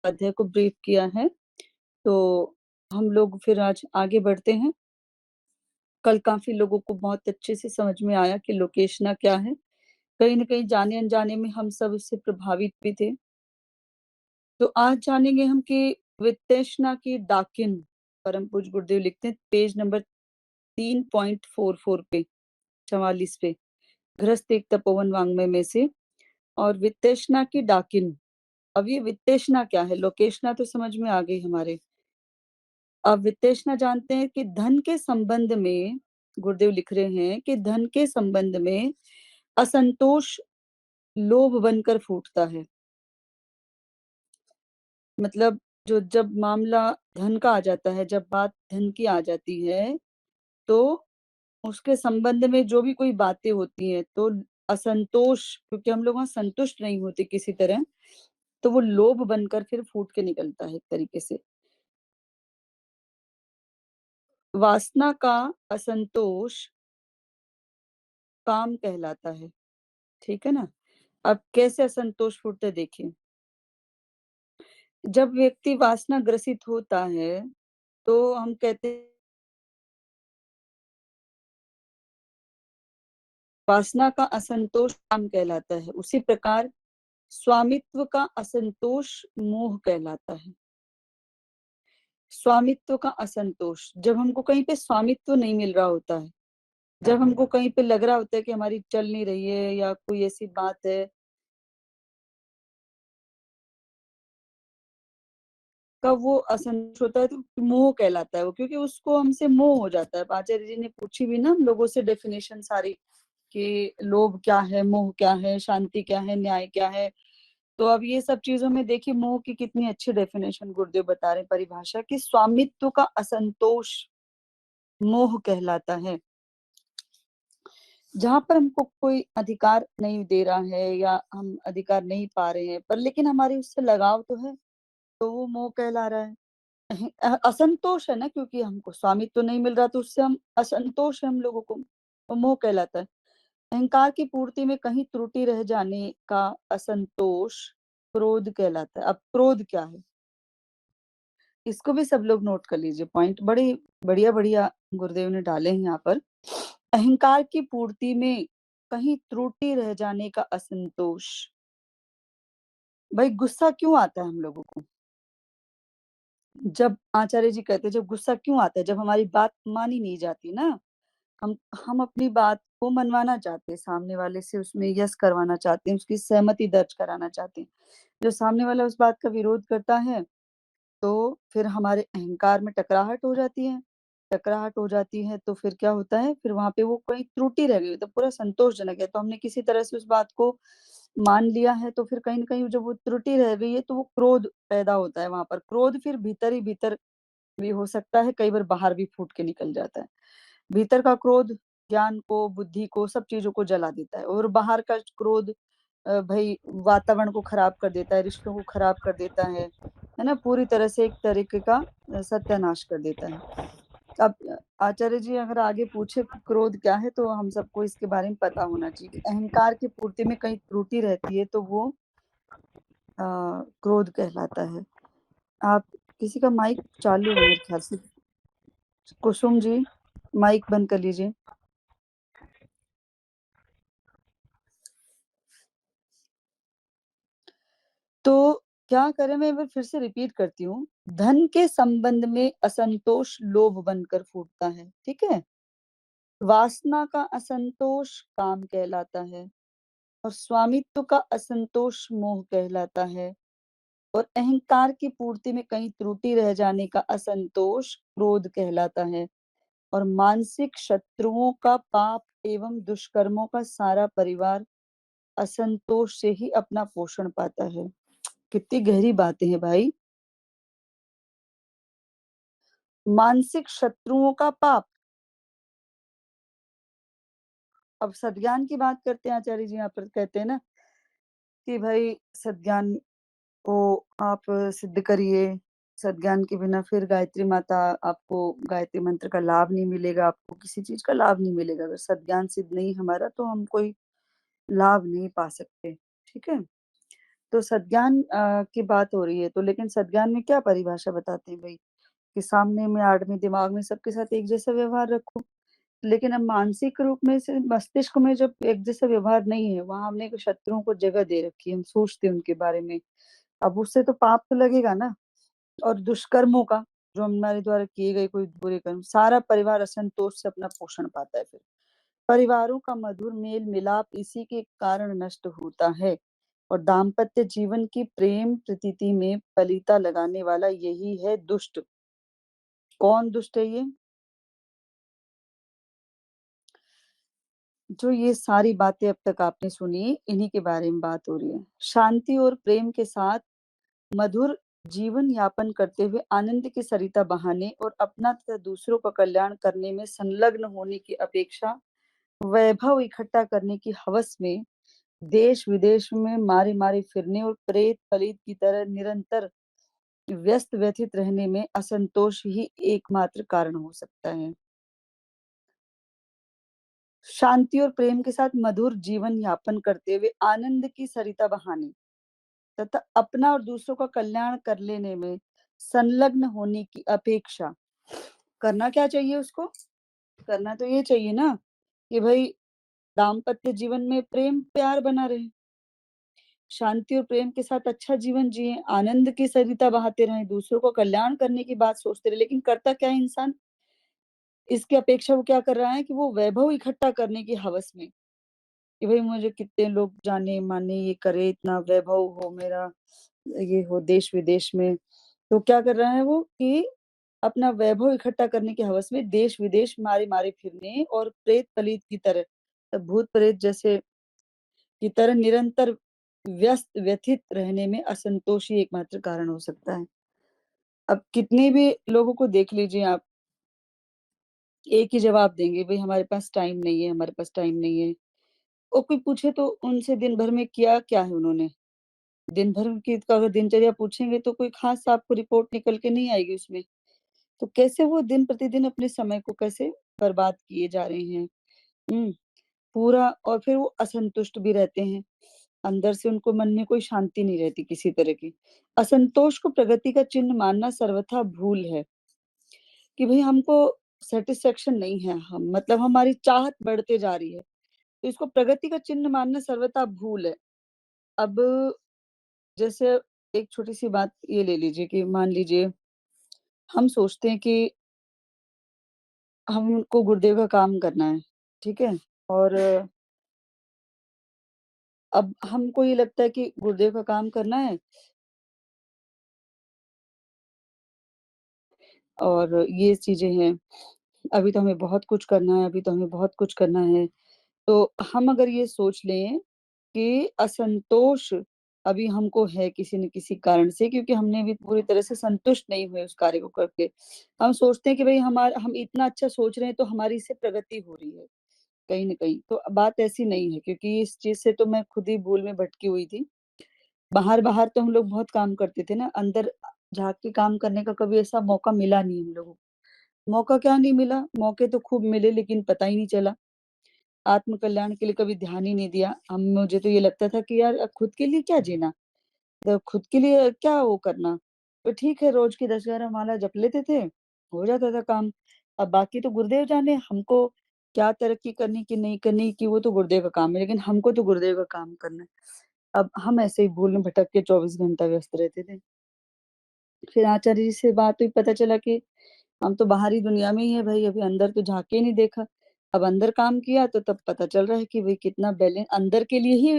अध्याय को ब्रीफ किया है, तो हम लोग फिर आज आगे बढ़ते हैं। कल काफ़ी लोगों को बहुत अच्छे से समझ में आया कि लोकेशना क्या है। कहीं न कहीं जाने-अनजाने में हम सब उससे प्रभावित भी थे। तो आज जानेंगे हम कि वित्तशना की डाकिन, परम पूज्य गुरुदेव लिखते हैं पेज नंबर 3.44 पे, 44 पे, गृहस्थ एक तपोवन वाङ्मय में से। और वित्तशना की डाकिन, अब ये वित्तशना क्या है? लोकेशना तो समझ में आ गई हमारे। अब वित्तशना जानते हैं कि धन के संबंध में, गुरुदेव लिख रहे हैं कि धन के संबंध में असंतोष लोभ बनकर फूटता है। मतलब जो जब मामला धन का आ जाता है, जब बात धन की आ जाती है, तो उसके संबंध में जो भी कोई बातें होती हैं, तो असंतोष, क्योंकि हम लोग वहाँ संतुष्ट नहीं होते किसी तरह, तो वो लोभ बनकर फिर फूट के निकलता है एक तरीके से। वासना का असंतोष काम कहलाता है, ठीक है ना? अब कैसे असंतोष फूटता है देखिए। जब व्यक्ति वासना ग्रसित होता है, तो हम कहते हैं वासना का असंतोष काम कहलाता है। उसी प्रकार स्वामित्व का असंतोष मोह कहलाता है। स्वामित्व का असंतोष, जब हमको कहीं पे स्वामित्व नहीं मिल रहा होता है, जब हमको कहीं पे लग रहा होता है कि हमारी चल नहीं रही है या कोई ऐसी बात है, कब वो असंतोष होता है तो मोह कहलाता है वो, क्योंकि उसको हमसे मोह हो जाता है। आचार्य जी ने पूछी भी ना हम लोगों से डेफिनेशन सारी, कि लोभ क्या है, मोह क्या है, शांति क्या है, न्याय क्या है। तो अब ये सब चीजों में देखिए मोह की कितनी अच्छी डेफिनेशन गुरुदेव बता रहे हैं, परिभाषा, कि स्वामित्व का असंतोष मोह कहलाता है। जहां पर हमको कोई अधिकार नहीं दे रहा है या हम अधिकार नहीं पा रहे हैं, पर लेकिन हमारी उससे लगाव तो है, तो वो मोह कहला रहा है। असंतोष है ना, क्योंकि हमको स्वामित्व तो नहीं मिल रहा, तो उससे हम असंतोष है हम लोगों को, वो मोह कहलाता है। अहंकार की पूर्ति में कहीं त्रुटि रह जाने का असंतोष क्रोध कहलाता है। अब क्रोध क्या है, इसको भी सब लोग नोट कर लीजिए, पॉइंट बड़े बढ़िया बढ़िया गुरुदेव ने डाले हैं यहाँ पर। अहंकार की पूर्ति में कहीं त्रुटि रह जाने का असंतोष। भाई गुस्सा क्यों आता है हम लोगों को? जब आचार्य जी कहते हैं जब गुस्सा क्यों आता है, जब हमारी बात मानी नहीं जाती ना, हम अपनी बात को मनवाना चाहते हैं, सामने वाले से उसमें यस करवाना चाहते हैं, उसकी सहमति दर्ज कराना चाहते हैं। जो सामने वाला उस बात का विरोध करता है, तो फिर हमारे अहंकार में टकराहट हो जाती है। टकराहट हो जाती है तो फिर क्या होता है, फिर वहां पे वो कोई त्रुटि रह गई, तो पूरा संतोषजनक है, तो हमने किसी तरह से उस बात को मान लिया है, तो फिर कहीं ना कहीं जब वो त्रुटि रह गई है, तो वो क्रोध पैदा होता है। वहां पर क्रोध फिर भीतर ही भीतर भी हो सकता है, कई बार बाहर भी फूट के निकल जाता है। भीतर का क्रोध ज्ञान को, बुद्धि को, सब चीजों को जला देता है, और बाहर का क्रोध भाई वातावरण को खराब कर देता है, रिश्तों को खराब कर देता है ना, पूरी तरह से एक तरीके का सत्यानाश कर देता है। अब आचार्य जी अगर आगे पूछे कि क्रोध क्या है, तो हम सबको इसके बारे में पता होना चाहिए कि अहंकार की पूर्ति में कहीं त्रुटि रहती है, तो वो क्रोध कहलाता है। आप किसी का माइक चालू है मेरे ख्याल से, कुसुम जी माइक बंद कर लीजिए। तो क्या करें, मैं एक बार फिर से रिपीट करती हूँ। धन के संबंध में असंतोष लोभ बनकर फूटता है, ठीक है। वासना का असंतोष काम कहलाता है, और स्वामित्व का असंतोष मोह कहलाता है, और अहंकार की पूर्ति में कहीं त्रुटि रह जाने का असंतोष क्रोध कहलाता है, और मानसिक शत्रुओं का पाप एवं दुष्कर्मों का सारा परिवार असंतोष से ही अपना पोषण पाता है। कितनी गहरी बातें हैं भाई। मानसिक शत्रुओं का पाप। अब सद्ज्ञान की बात करते हैं, आचार्य जी यहाँ पर कहते हैं ना कि भाई सद्ज्ञान को आप सिद्ध करिए, सद्ज्ञान के बिना फिर गायत्री माता, आपको गायत्री मंत्र का लाभ नहीं मिलेगा, आपको किसी चीज का लाभ नहीं मिलेगा। अगर सद्ज्ञान सिद्ध नहीं हमारा, तो हम कोई लाभ नहीं पा सकते, ठीक है। तो सद्ज्ञान की बात हो रही है, तो लेकिन सद्ज्ञान में क्या परिभाषा बताते हैं भई, कि सामने में, आदमी दिमाग में सबके साथ एक जैसा व्यवहार रखो। लेकिन अब मानसिक रूप में से मस्तिष्क में जब एक जैसा व्यवहार नहीं है, वहाँ हमने शत्रुओं को जगह दे रखी है, हम सोचते हैं उनके बारे में। अब उससे तो पाप तो लगेगा ना। और दुष्कर्मों का, जो हमारे द्वारा किए गए कोई बुरे कर्म, सारा परिवार असंतोष से अपना पोषण पाता है फिर। परिवारों का मधुर मेल मिलाप इसी के कारण नष्ट होता है, और दाम्पत्य जीवन की प्रेम प्रतीति में पलीता लगाने वाला यही है दुष्ट। कौन दुष्ट है ये? जो ये सारी बातें अब तक आपने सुनी, इन्हीं के बारे में बात हो रही है। शांति और प्रेम के साथ मधुर जीवन यापन करते हुए आनंद की सरिता बहाने और अपना तथा दूसरों का कल्याण करने में संलग्न होने की अपेक्षा वैभव इकट्ठा करने की हवस में देश विदेश में मारे मारे फिरने और प्रेत पलीत की तरह निरंतर व्यस्त व्यथित रहने में असंतोष ही एकमात्र कारण हो सकता है। शांति और प्रेम के साथ मधुर जीवन यापन करते हुए आनंद की सरिता बहाने तथा अपना और दूसरों का कल्याण कर लेने में संलग्न होने की अपेक्षा करना क्या चाहिए उसको? करना तो ये चाहिए ना कि भाई दाम्पत्य जीवन में प्रेम प्यार बना रहे, शांति और प्रेम के साथ अच्छा जीवन जिए, आनंद की सरिता बहाते रहें, दूसरों को कल्याण करने की बात सोचते रहे। लेकिन करता क्या है इंसान? इसकी अपेक्षा वो क्या कर रहा है कि वो वैभव इकट्ठा करने की हवस में, कि भाई मुझे कितने लोग जाने माने, ये करे, इतना वैभव हो मेरा, ये हो देश विदेश में। तो क्या कर रहा है वो कि अपना वैभव इकट्ठा करने की हवस में देश विदेश मारे मारे फिरने और प्रेत पलीत की तरह, भूत प्रेत जैसे की तरह निरंतर व्यस्त व्यथित रहने में असंतोष ही एकमात्र कारण हो सकता है। अब कितने भी लोगों को देख लीजिए आप, एक ही जवाब देंगे, भई हमारे पास टाइम नहीं है, हमारे पास टाइम नहीं है। और कोई पूछे तो उनसे दिन भर में किया क्या है उन्होंने? दिन भर की तो अगर दिनचर्या पूछेंगे तो कोई ख़ास आपको रिपोर्ट निकल के नहीं आएगी उसमें। तो कैसे वो दिन-प्रतिदिन अपने समय को कैसे बर्बाद किए जा रहे हैं। हुँ, पूरा, और फिर वो असंतुष्ट भी रहते हैं। अंदर से उनको मन में कोई शांति नहीं रहती किसी तरह की। असंतोष को प्रगति का चिन्ह मानना सर्वथा भूल है, कि भई हमको सैटिस्फैक्शन नहीं है, हम मतलब हमारी चाहत बढ़ते जा रही है। तो इसको प्रगति का चिन्ह मानना सर्वथा भूल है। अब जैसे एक छोटी-सी बात ये ले लीजिए कि मान लीजिए हम सोचते हैं कि हमको गुरुदेव का काम करना है, ठीक है? और अब हमको ये लगता है कि गुरुदेव का काम करना है और ये चीज़ें हैं, अभी तो हमें बहुत कुछ करना है, अभी तो हमें बहुत कुछ करना है। तो हम अगर ये सोच लें कि असंतोष अभी हमको है किसी न किसी कारण से, क्योंकि हमने भी पूरी तरह से संतुष्ट नहीं हुए उस कार्य को करके। हम सोचते हैं कि भई हम इतना अच्छा सोच रहे हैं तो हमारी इससे प्रगति हो रही है, कहीं न कहीं। तो बात ऐसी नहीं है, क्योंकि इस चीज़ से तो मैं खुद ही भूल में भटकी हुई थी। बाहर-बाहर तो हम लोग बहुत काम करते थे ना, अंदर झाँक के काम करने का कभी ऐसा मौका मिला नहीं हम लोगों को। मौका क्या नहीं मिला, मौके तो खूब मिले लेकिन पता ही नहीं चला। आत्म कल्याण के लिए कभी ध्यान ही नहीं दिया। हम मुझे तो ये लगता था कि यार खुद के लिए क्या जीना? खुद के लिए क्या वो करना? तो ठीक है, रोज़ की 10-11 माला जप लेते थे, हो जाता था काम। अब बाकी तो गुरुदेव जाने हमको क्या तरक्की करनी कि नहीं करनी, कि वो तो गुरुदेव का काम है, लेकिन हमको तो गुरुदेव का काम करना है। अब हम ऐसे ही भूल में भटक के 24 घंटा व्यस्त रहते थे। फिर आचार्य जी से बात हुई, पता चला कि हम तो बाहरी दुनिया में ही है भाई, अभी अंदर तो झाँक के ही नहीं देखा। अब अंदर काम किया तो तब पता चल रहा है कि भई कितना अंदर के लिए ही,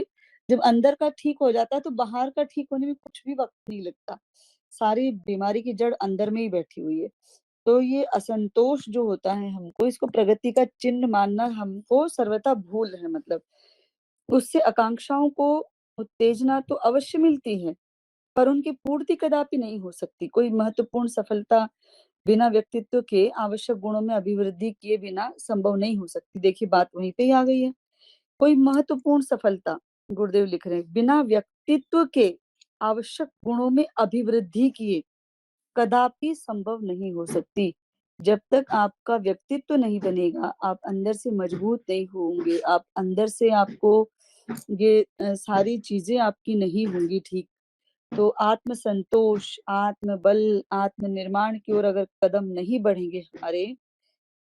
जब अंदर का ठीक हो जाता है तो बाहर का ठीक होने में कुछ भी वक़्त नहीं लगता। सारी बीमारी की जड़ अंदर में ही बैठी हुई है। तो ये असंतोष जो होता है हमको, इसको प्रगति का चिन्ह मानना हमको सर्वथा भूल है मतलब। उससे आकांक्षाओं को उत्तेजना तो अवश्य मिलती है, पर उनकी पूर्ति कदापि नहीं हो सकती। कोई महत्वपूर्ण सफलता बिना व्यक्तित्व के आवश्यक गुणों में अभिवृद्धि किए बिना संभव नहीं हो सकती। देखिए बात वहीं पे ही आ गई है। कोई महत्वपूर्ण सफलता, गुरुदेव लिख रहे हैं, बिना व्यक्तित्व के आवश्यक गुणों में अभिवृद्धि किए कदापि संभव नहीं हो सकती। जब तक आपका व्यक्तित्व नहीं बनेगा, आप अंदर से मजबूत नहीं होंगे, आप अंदर से आपको ये सारी चीज़ें आपकी नहीं होंगी ठीक, तो आत्म-संतोष, आत्म-बल, आत्म-निर्माण की ओर अगर कदम नहीं बढ़ेंगे हमारे,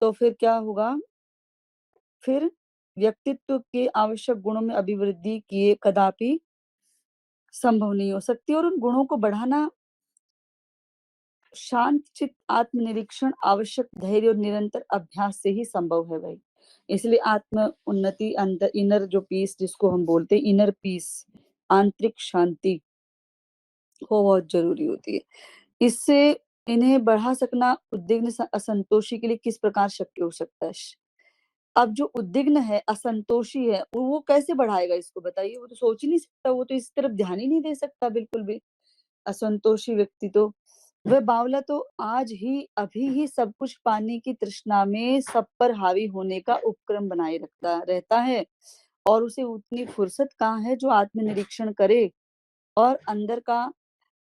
तो फिर क्या होगा? फिर व्यक्तित्व के आवश्यक गुणों में अभिवृद्धि किए कदापि संभव नहीं हो सकती, और उन गुणों को बढ़ाना शांत चित्त आत्मनिरीक्षण, आवश्यक धैर्य और निरंतर अभ्यास से ही संभव है भाई। इसलिए आत्म उन्नति, अंदर इनर जो पीस जिसको हम बोलते हैं, इनर पीस, आंतरिक शांति, वो बहुत ज़रूरी होती है। इससे इन्हें बढ़ा सकना उद्विग्न असंतोषी के लिए किस प्रकार शक्य हो सकता है? अब जो उद्विग्न है, असंतोषी है, वो कैसे बढ़ाएगा इसको बताइए? वो तो सोच ही नहीं सकता, वो तो इस तरफ ध्यान ही नहीं दे सकता बिल्कुल भी। असंतोषी व्यक्ति तो वह बावला तो आज ही अभी ही सब कुछ पाने की तृष्णा में सब पर हावी होने का उपक्रम बनाए रखता रहता है, और उसे उतनी फुर्सत कहाँ है जो आत्मनिरीक्षण करे और अंदर का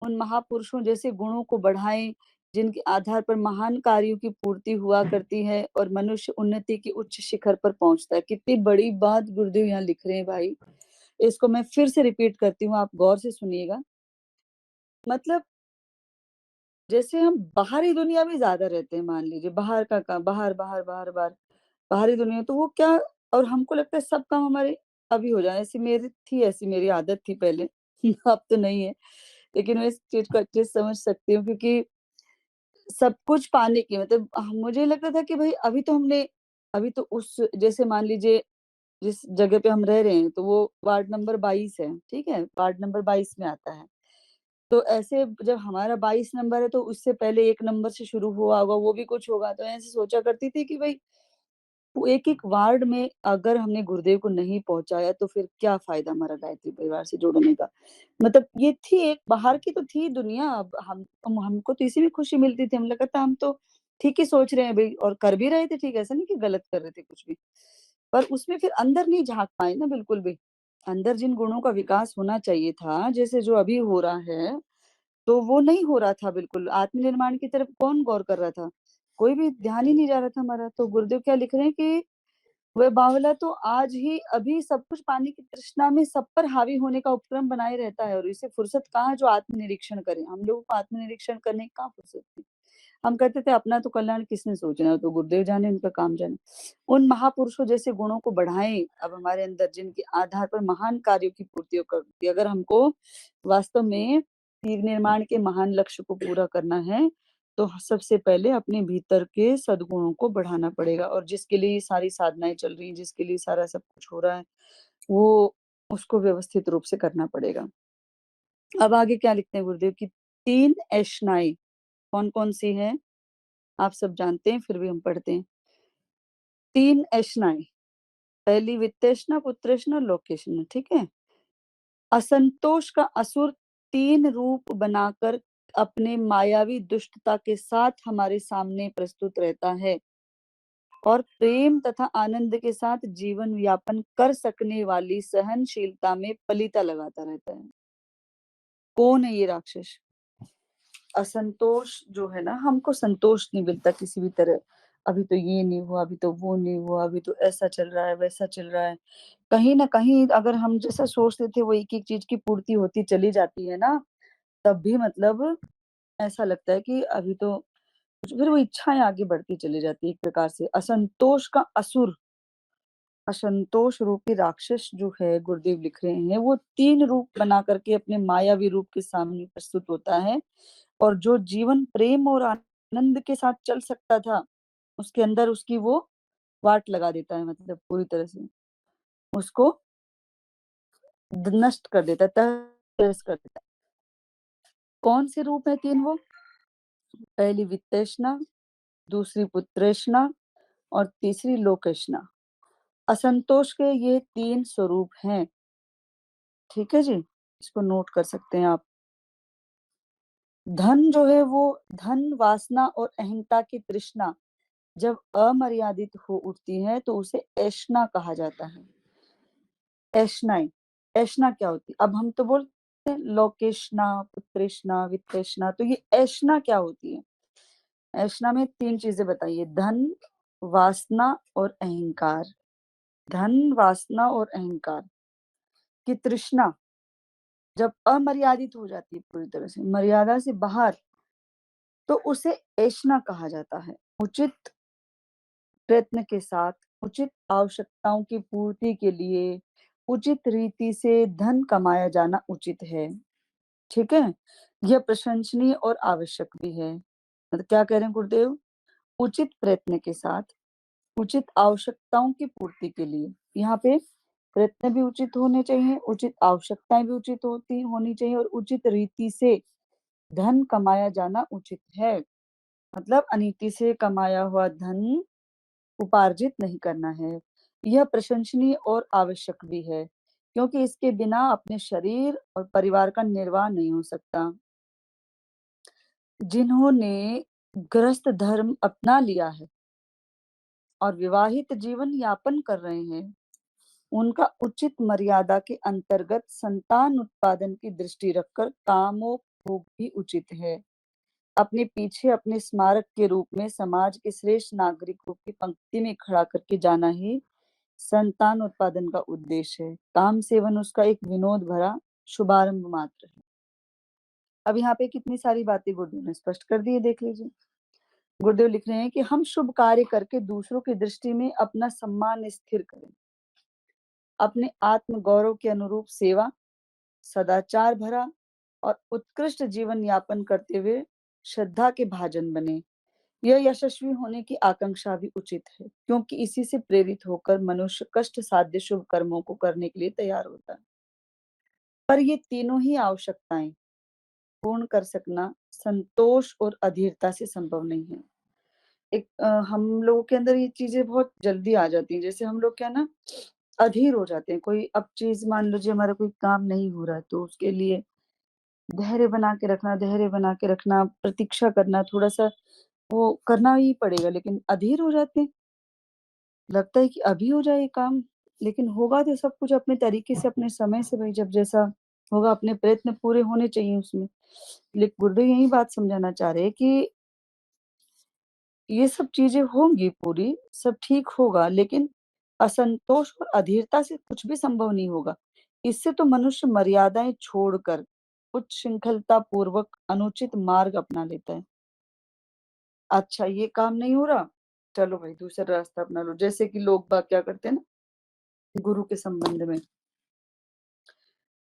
उन महापुरुषों जैसे गुणों को बढ़ाएँ, जिनके आधार पर महान कार्यों की पूर्ति हुआ करती है और मनुष्य उन्नति के उच्च शिखर पर पहुँचता है। कितनी बड़ी बात गुरुदेव यहाँ लिख रहे हैं भाई। इसको मैं फिर से रिपीट करती हूँ, आप गौर से सुनिएगा। मतलब जैसे हम बाहरी दुनिया में ज़्यादा रहते हैं, मान लीजिए बाहर का काम, बाहर, बाहर, बाहर, बाहर, बाहरी दुनिया, तो वो क्या, और हमको लगता है सब काम हमारे अभी हो जाए। ऐसी मेरी आदत थी पहले। अब तो नहीं है, लेकिन मैं इस चीज़ को अच्छे से समझ सकती हूँ, क्योंकि सब कुछ पाने की मतलब मुझे लगता था कि भाई अभी तो उस जैसे मान लीजिए जिस जगह पे हम रह रहे हैं, तो वो वार्ड नंबर 22 है, ठीक है? वार्ड नंबर 22 में आता है। तो ऐसे जब हमारा 22 नंबर है, तो उससे पहले 1 नंबर से शुरू हुआ होगा, वो भी कुछ होगा। तो ऐसे सोचा करती थी कि भई वो एक-एक वार्ड में अगर हमने गुरुदेव को नहीं पहुँचाया, तो फिर क्या फ़ायदा हमारा गायत्री परिवार से जुड़ने का। मतलब ये थी, एक बाहर की तो थी दुनिया, अब हमको तो इसी में खुशी मिलती थी। हमें लगा था हम तो ठीक ही सोच रहे हैं भई, और कर भी रहे थे ठीक, ऐसा नहीं कि गलत कर रहे थे कुछ भी। पर उसमें फिर अंदर नहीं झाँक पाए ना बिल्कुल भी। अंदर जिन गुणों का विकास होना चाहिए था, जैसे जो अभी हो रहा है, तो वो नहीं हो रहा था बिल्कुल। आत्मनिर्माण की तरफ कौन गौर कर रहा था? कोई भी ध्यान ही नहीं जा रहा था हमारा। तो गुरुदेव क्या लिख रहे हैं कि वह बावला तो आज ही अभी सब कुछ पाने की तृष्णा में सब पर हावी होने का उपक्रम बनाए रहता है, और इसे फुर्सत कहाँ जो आत्मनिरीक्षण करे। हम लोगों को आत्मनिरीक्षण करने की कहाँ फुर्सत थी। हम कहते थे अपना तो कल्याण किसने सोचना है, तो गुरुदेव जाने, उनका काम जाने। उन महापुरुषों जैसे गुणों को बढ़ाएँ अब हमारे अंदर, जिनके आधार पर महान कार्यों की पूर्ति हो करती है। अगर हमको वास्तव में तीर निर्माण के महान लक्ष्य को पूरा करना है, तो सबसे पहले अपने भीतर के सद्गुणों को बढ़ाना पड़ेगा, और जिसके लिए ये सारी साधनाएँ चल रही हैं, जिसके लिए सारा सब कुछ हो रहा है, वो उसको व्यवस्थित रूप से करना पड़ेगा। अब आगे क्या लिखते हैं गुरुदेव की 3 ऐषणाएँ कौन-कौन सी हैं? आप सब जानते हैं, फिर भी हम पढ़ते हैं। 3 ऐषणाएँ, पहली वित्तैषणा, पुत्रैषणा, लोकेषणा, ठीक है? असंतोष का असुर 3 रूप बनाकर अपने मायावी दुष्टता के साथ हमारे सामने प्रस्तुत रहता है, और प्रेम तथा आनंद के साथ जीवन यापन कर सकने वाली सहनशीलता में पलीता लगाता रहता है। कौन है ये राक्षस? असंतोष जो है ना, हमको संतोष नहीं मिलता किसी भी तरह। अभी तो ये नहीं हुआ, अभी तो वो नहीं हुआ, अभी तो ऐसा चल रहा है, वैसा चल रहा है। कहीं न कहीं अगर हम जैसा सोचते थे वो एक-एक चीज़ की पूर्ति होती चली जाती है ना, तब भी मतलब ऐसा लगता है कि अभी तो फिर वो इच्छाएँ आगे बढ़ती चली जाती है एक प्रकार से। असंतोष का असुर, असंतोष रूपी राक्षस जो है गुरुदेव लिख रहे हैं, वो 3 रूप बना करके अपने मायावी रूप के सामने प्रस्तुत होता है, और जो जीवन प्रेम और आनंद के साथ चल सकता था, उसके अंदर उसकी वो वाट लगा देता है, मतलब पूरी तरह से। उसको नष्ट कर देता है, तहस कर देता है। कौन से रूप है 3 वो? पहली वित्ततृष्णा, दूसरी पुत्रतृष्णा और तीसरी लोकेष्णा। असंतोष के ये 3 स्वरूप हैं, ठीक है जी? इसको नोट कर सकते हैं आप। धन जो है वो धन, वासना और अहंता की तृष्णा जब अमर्यादित हो उठती है, तो उसे ऐष्णा कहा जाता है। ऐष्णाएँ, ऐष्णा क्या होती है? अब हम तो बोलते हैं लोकेष्णा, पुत्रेष्णा, वित्तेष्णा, तो ये ऐष्णा क्या होती है? ऐष्णा में 3 चीज़ें बताइए, धन, वासना और अहंकार। धन, वासना और अहंकार। कि तृष्णा जब अमर्यादित हो जाती है पूरी तरह से, मर्यादा से बाहर, तो उसे ऐष्णा कहा जाता है। उचित प्रयत्न के साथ, उचित आवश्यकताओं की पूर्ति के लिए, उचित रीति से धन कमाया जाना उचित है। ठीक है? यह प्रशंसनीय और आवश्यक भी है। मतलब क्या कह रहे हैं गुरुदेव? उचित प्रयत्न के साथ, उचित आवश्यकताओं की पूर्ति के लिए। यहाँ पे प्रयत्न भी उचित होने चाहिए, उचित आवश्यकताएं भी उचित होनी चाहिए और उचित रीति से धन कमाया जाना उचित है। मतलब अनीति से कमाया हुआ धन उपार्जित नहीं करना है। यह प्रशंसनीय और आवश्यक भी है, क्योंकि इसके बिना अपने शरीर और परिवार का निर्वाह नहीं हो सकता। जिन्होंने गृहस्थ धर्म अपना लिया है और विवाहित जीवन यापन कर रहे हैं, उनका उचित मर्यादा के अंतर्गत संतान उत्पादन की दृष्टि रखकर कामोपभोग भी उचित है। अपने पीछे अपने स्मारक के रूप में समाज के श्रेष्ठ नागरिकों की पंक्ति में खड़ा करके जाना ही संतान उत्पादन का उद्देश्य है। काम सेवन उसका एक विनोद भरा शुभारंभ मात्र है। अब यहाँ पे कितनी सारी बातें गुरुदेव ने स्पष्ट कर दी है, देख लीजिए। गुरुदेव लिख रहे हैं कि हम शुभ कार्य करके दूसरों की दृष्टि में अपना सम्मान स्थिर करें, अपने आत्म गौरव के अनुरूप सेवा, सदाचार भरा और उत्कृष्ट जीवन यापन करते हुए श्रद्धा के भाजन बने। यह यशस्वी होने की आकांक्षा भी उचित है, क्योंकि इसी से प्रेरित होकर मनुष्य कष्ट साध्य शुभ कर्मों को करने के लिए तैयार होता है। पर ये तीनों ही आवश्यकताएं पूर्ण कर सकना संतोष और अधीरता से संभव नहीं है। हम लोगों के अंदर ये चीजें बहुत जल्दी आ जाती हैं। जैसे हम लोग क्या ना, अधीर हो जाते हैं। कोई अब चीज मान लीजिए हमारा कोई काम नहीं हो रहा है, तो उसके लिए धैर्य बना के रखना, प्रतीक्षा करना, थोड़ा सा वो करना ही पड़ेगा, लेकिन अधीर हो जाते हैं। लगता है कि अभी हो जाए ये काम, लेकिन होगा तो सब कुछ अपने तरीके से, अपने समय से भाई, जब जैसा होगा। अपने प्रयत्न पूरे होने चाहिए उसमें। लेकिन गुरुदेव यही बात समझाना चाह रहे हैं कि ये सब चीजें होंगी पूरी, सब ठीक होगा, लेकिन असंतोष और अधीरता से कुछ भी संभव नहीं होगा। इससे तो मनुष्य मर्यादाएं छोड़कर उच्च श्रृंखलता पूर्वक अनुचित मार्ग अपना लेता है। अच्छा, ये काम नहीं हो रहा, चलो भाई दूसरा रास्ता अपना लो। जैसे कि लोग बाग क्या करते हैं ना, गुरु के संबंध में,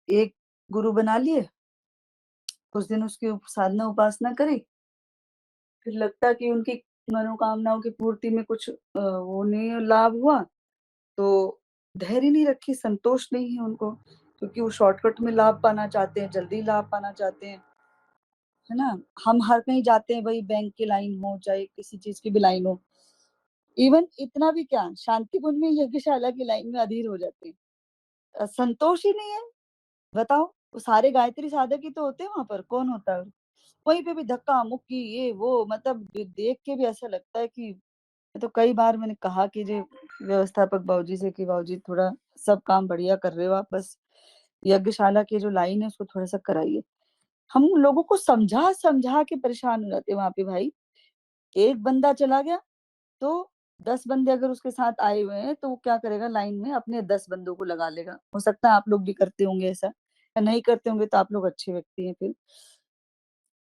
एक गुरु बना लिए, कुछ दिन उसकी साधना उपासना करी, फिर लगता है कि उनकी मनोकामनाओं की पूर्ति में कुछ वो नहीं लाभ हुआ, तो धैर्य नहीं रखी, संतोष नहीं है उनको, क्योंकि वो शॉर्टकट में लाभ पाना चाहते हैं, जल्दी लाभ पाना चाहते हैं, है ना। हम हर कहीं जाते हैं भाई, बैंक की लाइन हो चाहे किसी चीज की भी लाइन हो, इवन इतना भी क्या, शांति कुंज में यज्ञशाला की लाइन में अधीर हो जाते हैं। संतोष ही नहीं है, बताओ। वो सारे गायत्री साधक ही तो होते हैं वहां पर, कौन होता है? वहीं पे भी धक्का मुक्की ये वो, मतलब देख के भी ऐसा लगता है कि, तो कई बार मैंने कहा कि जो व्यवस्थापक बाबूजी से कि बाबूजी थोड़ा सब काम बढ़िया कर रहे हो आप, बस यज्ञशाला की जो लाइन है उसको थोड़ा सा कराइए। हम लोगों को समझा समझा के परेशान हो जाते हैं वहां पे भाई। एक बंदा चला गया तो 10 बंदे अगर उसके साथ आए हुए हैं, तो वो क्या करेगा, लाइन में अपने 10 बंदों को लगा लेगा। हो सकता है आप लोग भी करते होंगे ऐसा, या नहीं करते होंगे तो आप लोग अच्छे व्यक्ति हैं फिर।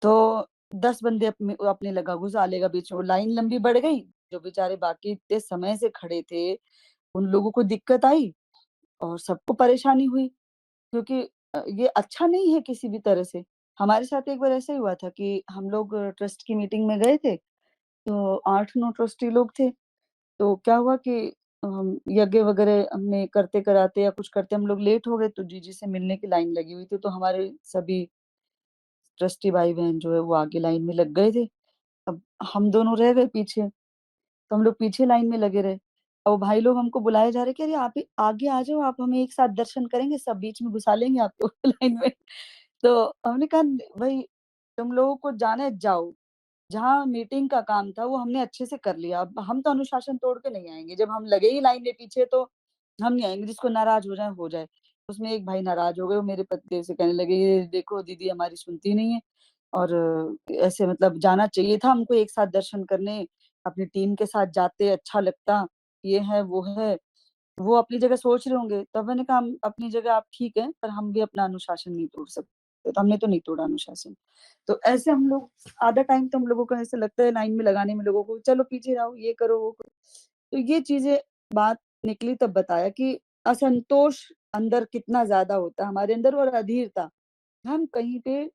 तो 10 बंदे अपने लगा घुसा लेगा बीच में, वो लाइन लंबी बढ़ गई। जो बेचारे बाकी इतने समय से खड़े थे, उन लोगों को दिक्कत आई और सबको परेशानी हुई, क्योंकि ये अच्छा नहीं है किसी भी तरह से। हमारे साथ एक बार ऐसा ही हुआ था कि हम लोग ट्रस्ट की मीटिंग में गए थे, तो 8-9 ट्रस्टी लोग थे। तो क्या हुआ कि हम यज्ञ वगैरह हमने करते कराते या कुछ करते हम लोग लेट हो गए, तो जीजी से मिलने की लाइन लगी हुई थी, तो हमारे सभी ट्रस्टी भाई बहन जो है वो आगे लाइन में लग गए थे। अब हम दोनों रह गए पीछे, तो हम लोग पीछे लाइन में लगे रहे। और वो भाई लोग हमको बुलाए जा रहे कि अरे आप ही आगे आ जाओ, आप हमें एक साथ दर्शन करेंगे, सब बीच में घुसा लेंगे आपको लाइन में। तो हमने कहा भाई, तुम लोगों को जाना है जाओ, जहाँ मीटिंग का काम था वो हमने अच्छे से कर लिया, अब हम तो अनुशासन तोड़ के नहीं आएंगे। जब हम लगे ही लाइन में पीछे तो हम नहीं आएंगे, जिसको नाराज हो जाए हो जाए। उसमें एक भाई नाराज हो गए, वो मेरे पतिदेव से कहने लगे, ये देखो दीदी हमारी सुनती नहीं है, और ऐसे मतलब जाना चाहिए था हमको एक साथ दर्शन करने, अपनी टीम के साथ जाते अच्छा लगता, ये है वो है। वो अपनी जगह सोच रहे होंगे, तब मैंने कहा, "हम अपनी जगह आप ठीक हैं, पर हम भी अपना अनुशासन नहीं तोड़ सकते।" तो हमने तो नहीं तोड़ा अनुशासन। तो ऐसे हम लोग आधा टाइम तो हम लोगों को ऐसा लगता है लाइन में लगाने में लोगों को, "चलो पीछे जाओ, ये करो, वो करो।" तो ये चीज़ें बात निकली तब बताया कि असंतोष अंदर कितना ज़्यादा होता है हमारे अंदर और अधीरता। हम कहीं पे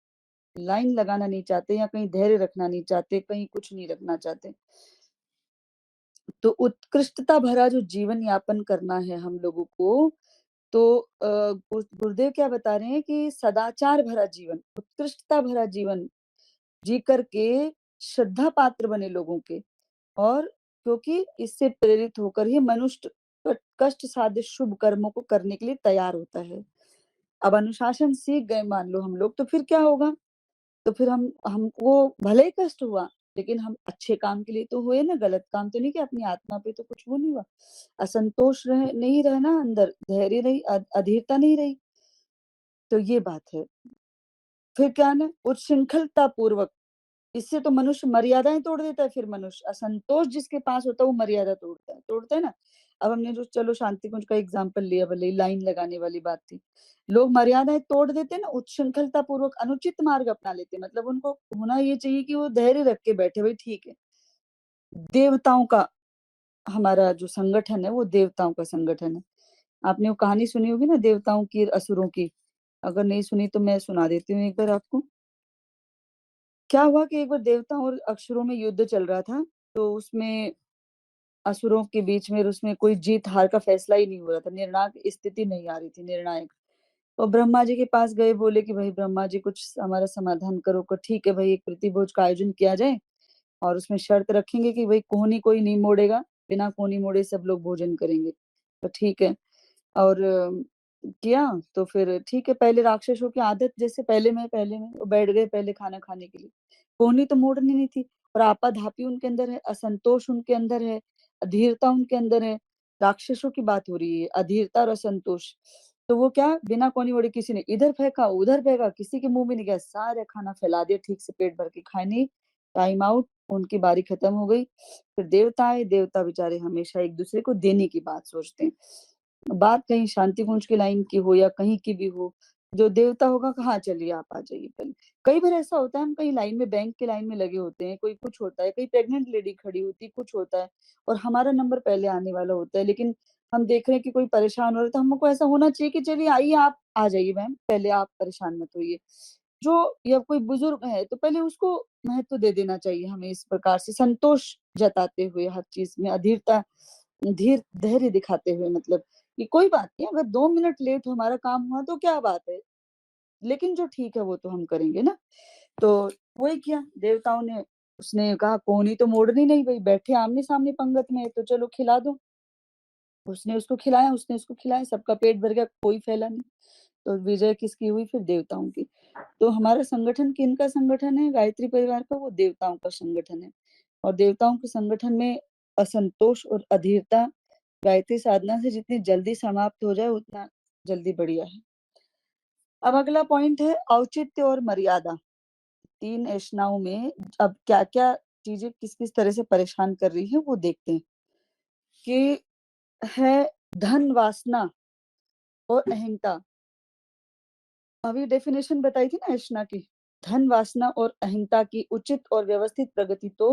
लाइन लगाना नहीं चाहते या कहीं धैर्य रखना नहीं चाहते, कहीं कुछ नहीं रखना चाहते। तो उत्कृष्टता भरा जो जीवन यापन करना है हम लोगों को, तो गुरुदेव क्या बता रहे हैं कि सदाचार भरा जीवन, उत्कृष्टता भरा जीवन जी करके श्रद्धा पात्र बने लोगों के, और क्योंकि इससे प्रेरित होकर ही मनुष्य कष्ट साध्य शुभ कर्मों को करने के लिए तैयार होता है। अब अनुशासन सीख गए मान लो हम लोग, तो फिर क्या होगा? तो फिर हमको भले ही कष्ट हुआ, लेकिन हम अच्छे काम के लिए तो हुए ना, गलत काम तो नहीं किया, अपनी आत्मा पे तो कुछ वो नहीं हुआ। असंतोष नहीं रहना अंदर, धैर्य नहीं, अधीरता नहीं रही, तो ये बात है। फिर क्या है ना, उच्छृंखलता पूर्वक, इससे तो मनुष्य मर्यादाएँ तोड़ देता है, फिर मनुष्य असंतोष जिसके पास होता है वो मर्यादा तोड़ता है ना। अब हमने जो चलो शांति कुंज का एग्ज़ाम्पल लिया, भले ही लाइन लगाने वाली बात थी। लोग मर्यादाएँ तोड़ देते हैं ना, उच्छृंखलता पूर्वक अनुचित मार्ग अपना लेते हैं। मतलब उनको होना ये चाहिए कि वो धैर्य रख के बैठे, भई ठीक है। देवताओं का हमारा जो संगठन है वो देवताओं का संगठन है। आपने वो कहानी सुनी होगी ना, देवताओं की, असुरों की। अगर नहीं सुनी तो मैं सुना देती हूँ एक बार आपको। क्या हुआ कि एक बार देवताओं और असुरों में युद्ध चल रहा था, तो उसमें असुरों के बीच में, और उसमें कोई जीत-हार का फैसला ही नहीं हो रहा था, निर्णायक स्थिति नहीं आ रही थी, निर्णायक। और ब्रह्मा जी के पास गए, बोले कि भई ब्रह्मा जी कुछ हमारा समाधान करो, क ठीक है भई, एक प्रतिभोज का आयोजन किया जाए और उसमें शर्त रखेंगे कि भई कोहनी कोई नहीं मोड़ेगा, बिना कोहनी मोड़े सब लोग भोजन करेंगे। तो ठीक है। और किया, तो फिर ठीक है, पहले राक्षसों की आदत जैसे पहले में वो बैठ गए पहले खाना खाने के लिए। कोहनी तो मोड़नी नहीं थी, और आपाधापी उनके अंदर है, असंतोष उनके अंदर है, अधीरता उनके अंदर है। राक्षसों की बात हो रही है, अधीरता और असंतोष। तो वो क्या, बिना कोहनी मोड़े किसी ने इधर फेंका, उधर फेंका, किसी के मुँह में नहीं गया, सारा खाना फैला दिया, ठीक से पेट भर के खाए नहीं, टाइम आउट, उनकी बारी खत्म हो गई। फिर देवता आए, देवता बेचारे हमेशा एक-दूसरे को देने की बात सोचते हैं। बात कहीं शांति कुंज की लाइन की हो या कहीं की भी हो, जो देवता होगा कि हाँ, चलिए आप आ जाइए पहले। कई बार ऐसा होता है, हम कहीं लाइन में, बैंक की लाइन में लगे होते हैं, कोई कुछ होता है, कहीं प्रेग्नेंट लेडी खड़ी होती है, कुछ होता है और हमारा नंबर पहले आने वाला होता है, लेकिन हम देख रहे हैं कि कोई परेशान हो रहा है, तो हमको ऐसा होना चाहिए कि चलिए आइए, आप आ जाइए मैम, पहले आप परेशान मत होइए। जो, या कोई बुजुर्ग है, तो पहले उसको महत्व दे देना चाहिए हमें, इस प्रकार से संतोष जताते हुए हर चीज़ में, अधीरता, धैर्य दिखाते हुए, मतलब कि कोई बात नहीं, अगर 2 मिनट लेट हमारा काम हुआ तो क्या बात है, लेकिन जो ठीक है वो तो हम करेंगे ना। तो वही किया देवताओं ने, उसने कहा कोहनी तो मोड़नी नहीं, भई बैठे आमने-सामने पंगत में, तो चलो खिला दो। उसने उसको खिलाया, उसने उसको खिलाया, सबका पेट भर गया, कोई फैला नहीं। तो विजय किसकी हुई? फिर देवताओं की। तो हमारा संगठन किनका संगठन है? गायत्री परिवार का, वो देवताओं का संगठन है। और देवताओं के संगठन में असंतोष और अधीरता गायत्री साधना से जितनी जल्दी समाप्त हो जाए, उतना जल्दी बढ़िया है। अब अगला पॉइंट है औचित्य और मर्यादा। 3 ऐषणाओं में अब क्या-क्या चीज़ें किस-किस तरह से परेशान कर रही हैं, वो देखते हैं। कि है धन वासना और अहंता। अभी डेफिनेशन बताई थी ना ऐषणा की। धन वासना और अहंता की उचित और व्यवस्थित प्रगति तो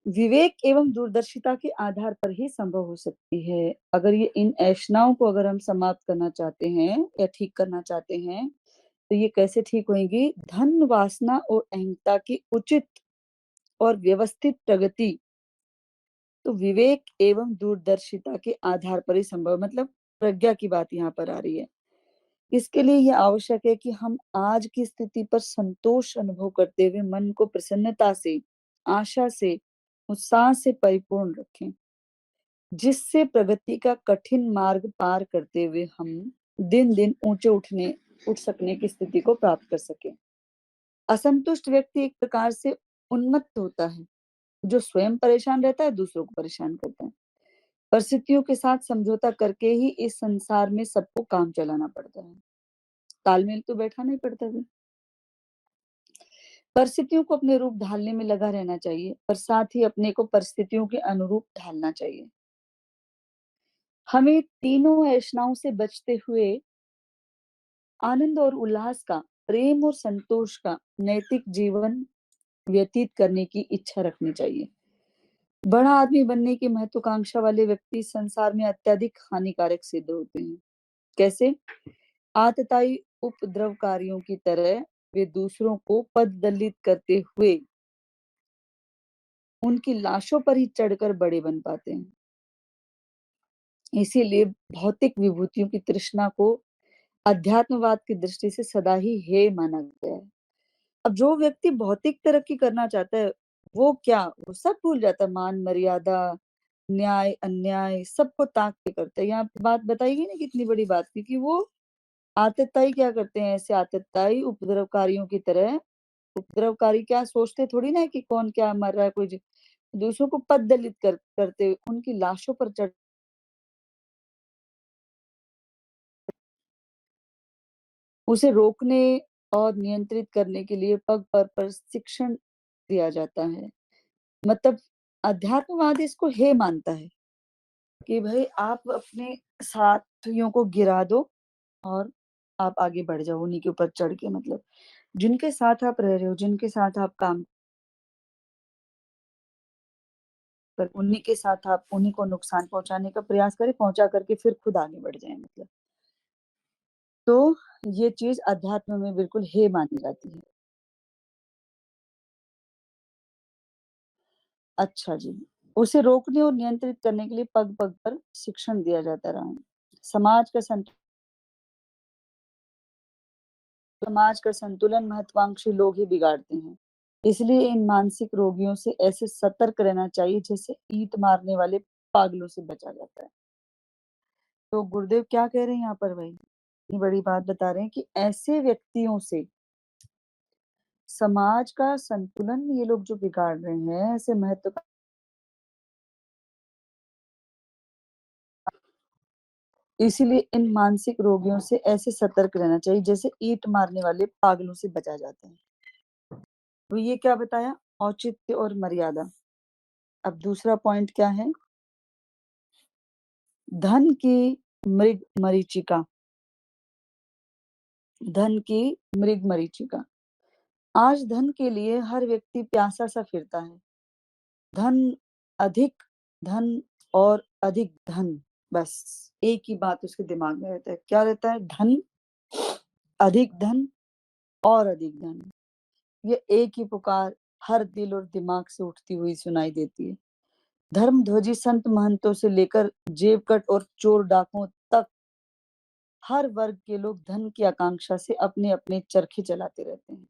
विवेक एवं दूरदर्शिता के आधार पर ही संभव हो सकती है। अगर ये इन ऐषणाओं को अगर हम समाप्त करना चाहते हैं या ठीक करना चाहते हैं, तो ये कैसे ठीक होएँगी? धन वासना और अहंता की उचित और व्यवस्थित प्रगति तो विवेक एवं दूरदर्शिता के आधार पर ही संभव, मतलब प्रज्ञा की बात यहाँ पर आ रही है। इसके लिए ये आवश्यक है कि हम आज की स्थिति पर संतोष अनुभव करते हुए मन को प्रसन्नता से, आशा से, उत्साह से परिपूर्ण रखें, जिससे प्रगति का कठिन मार्ग पार करते हुए हम दिन-दिन ऊँचे उठ सकने की स्थिति को प्राप्त कर सकें। असंतुष्ट व्यक्ति एक प्रकार से उन्मत्त होता है, जो स्वयं परेशान रहता है, दूसरों को परेशान करता है। परिस्थितियों के साथ समझौता करके ही इस संसार में सबको काम चलाना पड़ता है। तालमेल तो बैठाना ही पड़ता है। परिस्थितियों को अपने रूप ढालने में लगा रहना चाहिए, पर साथ ही अपने को परिस्थितियों के अनुरूप ढालना चाहिए। हमें तीनों ऐशनाओं से बचते हुए आनंद और उल्लास का, प्रेम और संतोष का नैतिक जीवन व्यतीत करने की इच्छा रखनी चाहिए। बड़ा आदमी बनने की महत्वाकांक्षा वाले व्यक्ति संसार में अत्यधिक हानिकारक सिद्ध होते हैं। कैसे? आतताई उपद्रवकारियों की तरह वे दूसरों को पददलित करते हुए उनकी लाशों पर ही चढ़कर बड़े बन पाते हैं। इसीलिए भौतिक विभूतियों की तृष्णा को अध्यात्मवाद की दृष्टि से सदा ही हेय माना गया है। अब जो व्यक्ति भौतिक तरक्की करना चाहता है, वो क्या, वो सब भूल जाता है, मान मर्यादा, न्याय अन्याय सबको ताक के करता है। यहाँ पे बात बताई गई ना कितनी बड़ी बात, क्योंकि वो आतताई क्या करते हैं, ऐसे आतताई उपद्रवकारियों की तरह, उपद्रवकारी क्या सोचते थोड़ी ना है कि कौन क्या मर रहा है, कोई दूसरों को पद दलित करते उनकी लाशों पर चढ़, उसे रोकने और नियंत्रित करने के लिए पग पर प्रशिक्षण दिया जाता है। मतलब अध्यात्मवाद इसको हे मानता है कि भाई आप अपने साथियों को गिरा दो और आप आगे बढ़ जाओ उन्हीं के ऊपर चढ़ के। मतलब जिनके साथ आप रह रहे हो, जिनके साथ आप काम कर, उन्हीं के साथ आप उन्हीं को नुकसान पहुंचाने का प्रयास करें, पहुंचा करके फिर खुद आगे बढ़ जाए। मतलब तो ये चीज अध्यात्म में बिल्कुल हे मानी जाती है। अच्छा जी, उसे रोकने और नियंत्रित करने के लिए पग पग पर शिक्षण दिया जाता रहा है। समाज का संतुलन, समाज का संतुलन महत्वाकांक्षी लोग ही बिगाड़ते हैं। इसलिए इन मानसिक रोगियों से ऐसे सतर्क रहना चाहिए जैसे ईंट मारने वाले पागलों से बचा जाता है। तो गुरुदेव क्या कह रहे हैं यहाँ पर भाई, इतनी बड़ी बात बता रहे हैं कि ऐसे व्यक्तियों से समाज का संतुलन ये लोग जो बिगाड़ रहे हैं, ऐसे महत्व, इसीलिए इन मानसिक रोगियों से ऐसे सतर्क रहना चाहिए जैसे ईंट मारने वाले पागलों से बचा जाता है। तो ये क्या बताया, औचित्य और मर्यादा। अब दूसरा पॉइंट क्या है, धन की मृग मरीचिका, धन की मृग मरीचिका। आज धन के लिए हर व्यक्ति प्यासा सा फिरता है। धन, अधिक धन और अधिक धन, बस एक ही बात उसके दिमाग में रहता है। क्या रहता है, धन, अधिक धन और अधिक धन। ये एक ही पुकार हर दिल और दिमाग से उठती हुई सुनाई देती है। धर्मध्वजी संत महंतों से लेकर जेबकट और चोर डाकुओं तक हर वर्ग के लोग धन की आकांक्षा से अपने अपने चरखे चलाते रहते हैं।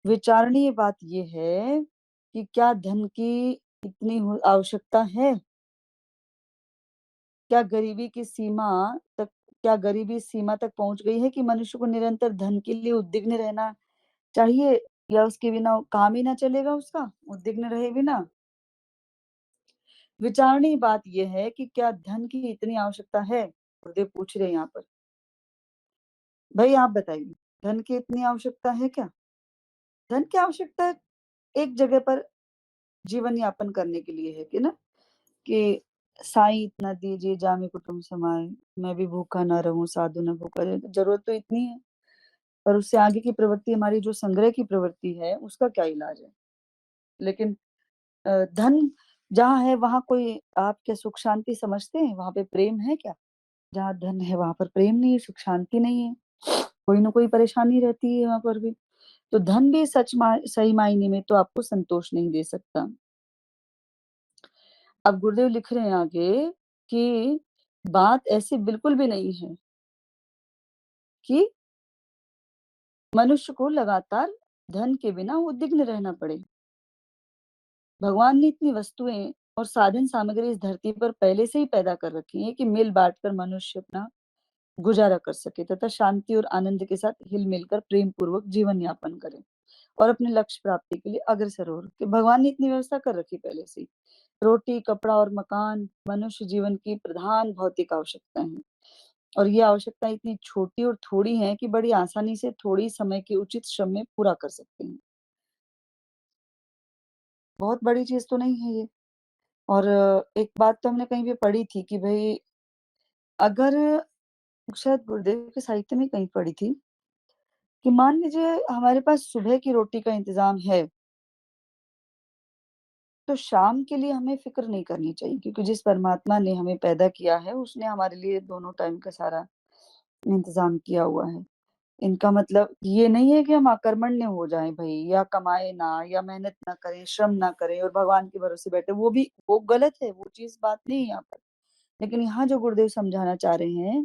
विचारणीय बात यह है कि क्या धन की इतनी आवश्यकता है? क्या गरीबी की सीमा तक, क्या गरीबी सीमा तक पहुंच गई है कि मनुष्य को निरंतर धन के लिए उद्विग्न रहना चाहिए, या उसके बिना काम ही ना चलेगा, उसका उद्विग्न रहे बिना? विचारणीय बात यह है कि क्या धन की इतनी आवश्यकता है? गुरुदेव पूछ रहे हैं यहाँ पर, भाई आप बताइए, धन की इतनी आवश्यकता है क्या? धन की आवश्यकता एक जगह पर जीवन यापन करने के लिए है कि ना, कि साईं इतना दीजिए जामि कुटुम्ब समाए, मैं भी भूखा ना रहूं साधु न भूखा रहे। जरूरत तो इतनी है, पर उससे आगे की प्रवृत्ति, हमारी जो संग्रह की प्रवृत्ति है, उसका क्या इलाज है? लेकिन धन जहाँ है वहां कोई, आप क्या सुख शांति समझते हैं? वहां पे प्रेम है क्या? जहाँ धन है वहां पर प्रेम नहीं है, सुख शांति नहीं है, कोई ना कोई परेशानी रहती है वहां पर भी। तो धन भी सही मायने में तो आपको संतोष नहीं दे सकता। अब गुरुदेव लिख रहे हैं आगे कि बात ऐसी बिल्कुल भी नहीं है कि मनुष्य को लगातार धन के बिना उद्विग्न रहना पड़े। भगवान ने इतनी वस्तुएं और साधन सामग्री इस धरती पर पहले से ही पैदा कर रखी है कि मिल बांट कर मनुष्य अपना गुजारा कर सके तथा शांति और आनंद के साथ हिल मिलकर प्रेम पूर्वक जीवन यापन करे और अपने लक्ष्य प्राप्ति के लिए अग्रसर हो रखे। भगवान ने इतनी व्यवस्था कर रखी पहले से ही। रोटी, कपड़ा और मकान मनुष्य जीवन की प्रधान भौतिक आवश्यकता है, और ये आवश्यकता इतनी छोटी और थोड़ी है कि बड़ी आसानी से थोड़ी समय के उचित श्रम में पूरा कर सकते हैं। बहुत बड़ी चीज तो नहीं है ये। और एक बात तो हमने कहीं भी पढ़ी थी कि भाई अगर शायद गुरुदेव के साहित्य में कहीं पढ़ी थी कि मान लीजिए हमारे पास सुबह की रोटी का इंतज़ाम है, तो शाम के लिए हमें फ़िक्र नहीं करनी चाहिए क्योंकि जिस परमात्मा ने हमें पैदा किया है, उसने हमारे लिए दोनों टाइम का सारा इंतज़ाम किया हुआ है। इनका मतलब ये नहीं है कि हम अकर्मण्य हो जाएँ भई या कमाएँ ना या मेहनत ना करें, श्रम ना करें और भगवान के भरोसे बैठे, वो गलत है, वो चीज़ बात नहीं है यहाँ पर। लेकिन यहाँ जो गुरुदेव समझाना चाह रहे हैं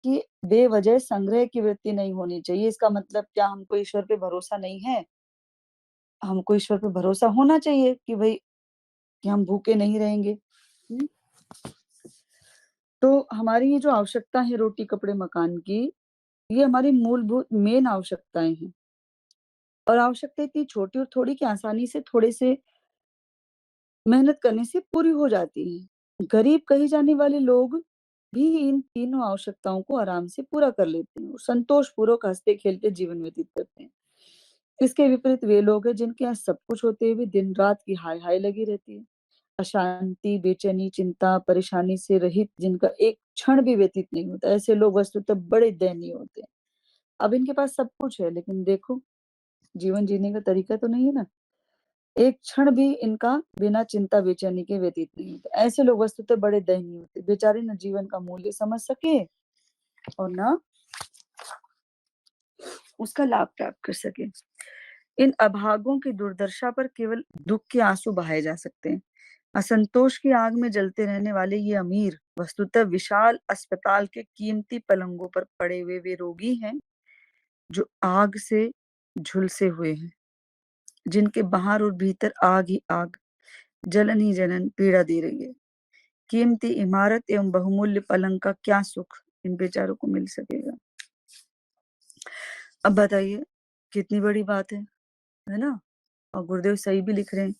कि बेवजह संग्रह की वृत्ति नहीं होनी चाहिए। इसका मतलब क्या हमको ईश्वर पे भरोसा नहीं है? हमको ईश्वर पे भरोसा होना चाहिए कि भई कि हम भूखे नहीं रहेंगे। हुँ? तो हमारी ये जो आवश्यकता है रोटी, कपड़े, मकान की, ये हमारी मूलभूत मेन आवश्यकताएँ हैं और आवश्यकता इतनी छोटी और थोड़ी कि आसानी से थोड़े से मेहनत करने से पूरी हो जाती हैं। गरीब कहे जाने वाले लोग भी इन तीनों आवश्यकताओं को आराम से पूरा कर लेते हैं और संतोषपूर्वक हँसते-खेलते जीवन व्यतीत करते हैं। इसके विपरीत वे लोग हैं जिनके यहाँ सब कुछ होते हुए दिन-रात की हाय-हाय लगी रहती है। अशांति, बेचैनी, चिंता, परेशानी से रहित जिनका एक क्षण भी व्यतीत नहीं होता, ऐसे लोग वस्तुतः बड़े दयनीय होते हैं। अब इनके पास सब कुछ है लेकिन देखो, जीवन जीने का तरीका तो नहीं है ना। एक क्षण भी इनका बिना चिंता, बेचैनी के व्यतीत नहीं होता। ऐसे लोग वस्तुतः बड़े दयनीय होते हैं। बेचारे ना जीवन का मूल्य समझ सके और ना उसका लाभ प्राप्त कर सके। इन अभागों की दुर्दशा पर केवल दुःख के आँसू बहाए जा सकते हैं। असंतोष की आग में जलते रहने वाले ये अमीर वस्तुतः विशाल अस्पताल के कीमती पलंगों पर पड़े हुए वे रोगी हैं, जो आग से झुलसे हुए हैं, जिनके बाहर और भीतर आग ही आग, जलन ही जलन पीड़ा दे रही है। कीमती इमारत एवं बहुमूल्य पलंग का क्या सुख इन बेचारों को मिल सकेगा? अब बताइए कितनी बड़ी बात है ना? और गुरुदेव सही भी लिख रहे हैं।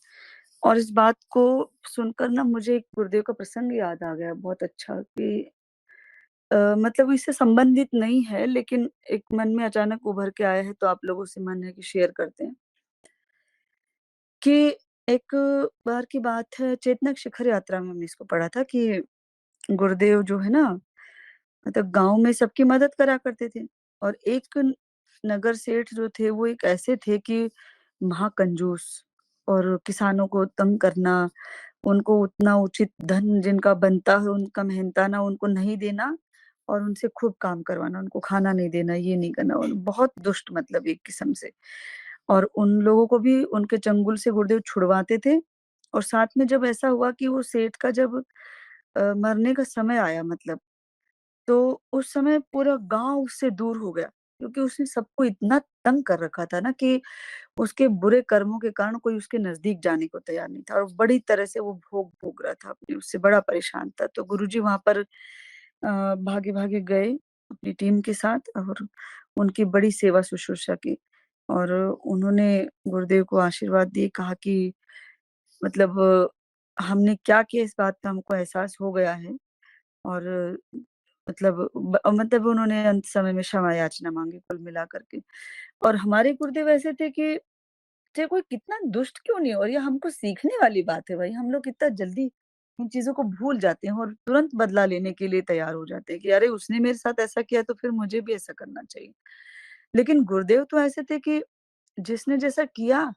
और इस बात को सुनकर ना मुझे एक गुरुदेव का प्रसंग याद आ गया बहुत अच्छा कि मतलब इससे संबंधित नहीं है लेकिन एक मन में अचानक उभर के आया है तो आप लोगों से मन है कि शेयर करते हैं कि एक बार की बात है चेतनक शिखर यात्रा में हमने इसको पढ़ा था कि गुरुदेव जो है ना मतलब गाँव में सबकी मदद करा करते थे और एक नगर सेठ जो थे वो एक ऐसे थे कि महाकंजूस और किसानों को तंग करना, उनको उतना उचित धन जिनका बनता है उनका मेहनताना उनको नहीं देना और उनसे खूब काम करवाना, उनको खाना नहीं देना, ये नहीं करना और बहुत दुष्ट मतलब एक किस्म से। और उन लोगों को भी उनके चंगुल से गुरुदेव छुड़वाते थे और साथ में जब ऐसा हुआ कि वो सेठ का जब मरने का समय आया मतलब तो उस समय पूरा गाँव उससे दूर हो गया, क्योंकि उसने सबको इतना तंग कर रखा था ना कि उसके बुरे कर्मों के कारण कोई उसके नज़दीक जाने को तैयार नहीं था और बड़ी तरह से वो भोग भोग रहा था अपनी उससे बड़ा परेशान था। तो गुरुजी वहाँ पर भागे-भागे गए अपनी टीम के साथ और उनकी बड़ी सेवा शुश्रूषा की और उन्होंने गुरुदेव को आशीर्वाद दिए, कहा कि मतलब हमने क्या किया इस बात का हमको एहसास हो गया है और मतलब उन्होंने अंत समय में क्षमा याचना माँगी कुल मिलाकर के। और हमारे गुरुदेव ऐसे थे कि चाहे कोई कितना दुष्ट क्यों नहीं हो और ये हमको सीखने वाली बात है भाई, हम लोग कितना जल्दी इन चीज़ों को भूल जाते हैं और तुरंत बदला लेने के लिए तैयार हो जाते हैं कि अरे उसने मेरे साथ ऐसा किया तो फिर मुझे भी ऐसा करना चाहिए। लेकिन गुरुदेव तो ऐसे थे कि जिसने जैसा किया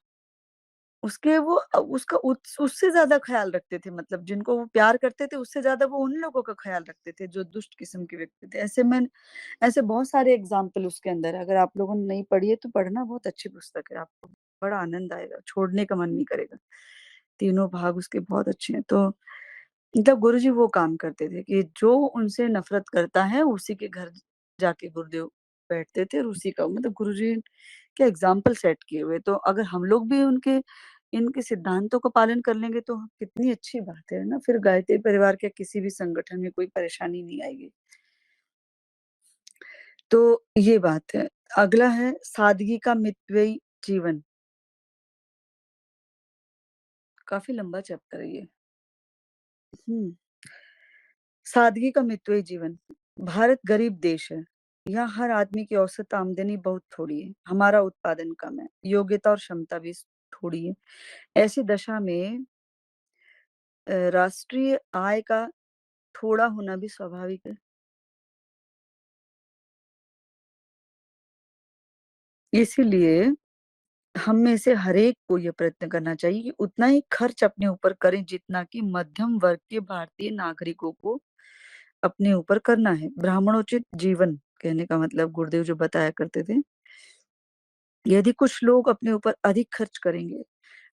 उसके वो उसका उससे ज़्यादा ख़्याल रखते थे मतलब जिनको वो प्यार करते थे उससे ज़्यादा वो उन लोगों का ख़्याल रखते थे जो दुष्ट किस्म के व्यक्ति थे। ऐसे बहुत सारे एग्ज़ाम्पल उसके अंदर है, अगर आप लोगों ने नहीं पढ़ी है तो पढ़ना बहुत अच्छी पुस्तक है, आपको बड़ा आनंद आएगा, छोड़ने का मन नहीं करेगा। तीनों भाग उसके बहुत अच्छे हैं। तो मतलब गुरुजी वो काम करते थे कि जो उनसे नफ़रत करता है उसी के घर जाके गुरुदेव बैठते थे और उसी का मतलब गुरुजी के एग्ज़ाम्पल सेट किए हुए। तो अगर हम लोग भी उनके इनके सिद्धांतों का पालन कर लेंगे तो कितनी अच्छी बात है ना? फिर गायत्री परिवार के किसी भी संगठन में कोई परेशानी नहीं आएगी। तो ये बात है। अगला है सादगी का मितव्ययी जीवन, काफ़ी लंबा चैप्टर है ये। हुँ। सादगी का मितव्ययी जीवन। भारत गरीब देश है। यहाँ हर आदमी की औसत आमदनी बहुत थोड़ी है। हमारा उत्पादन कम है। योग्यता और क्षमता भी थोड़ी है। ऐसी दशा में राष्ट्रीय आय का थोड़ा होना भी स्वाभाविक है। इसीलिए हम में से हर एक को ये प्रयत्न करना चाहिए कि उतना ही खर्च अपने ऊपर करें जितना कि मध्यम वर्ग के भारतीय नागरिकों को अपने ऊपर करना है। ब्राह्मणोचित जीवन कहने का मतलब गुरुदेव जो बताया करते थे, यदि कुछ लोग अपने ऊपर अधिक खर्च करेंगे,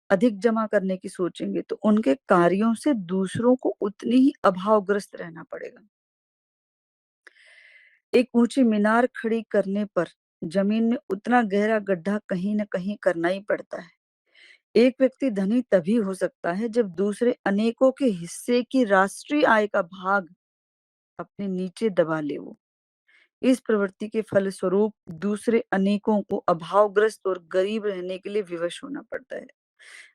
अधिक जमा करने की सोचेंगे, तो उनके कार्यों से दूसरों को उतनी ही अभावग्रस्त रहना पड़ेगा। एक ऊंची मीनार खड़ी करने पर जमीन में उतना गहरा गड्ढा कहीं न कहीं करना ही पड़ता है। एक व्यक्ति धनी तभी हो सकता है जब दूसरे अनेकों के हिस्से की राष्ट्रीय आय का भाग अपने नीचे दबा ले वो। इस प्रवृत्ति के फलस्वरूप दूसरे अनेकों को अभावग्रस्त और गरीब रहने के लिए विवश होना पड़ता है।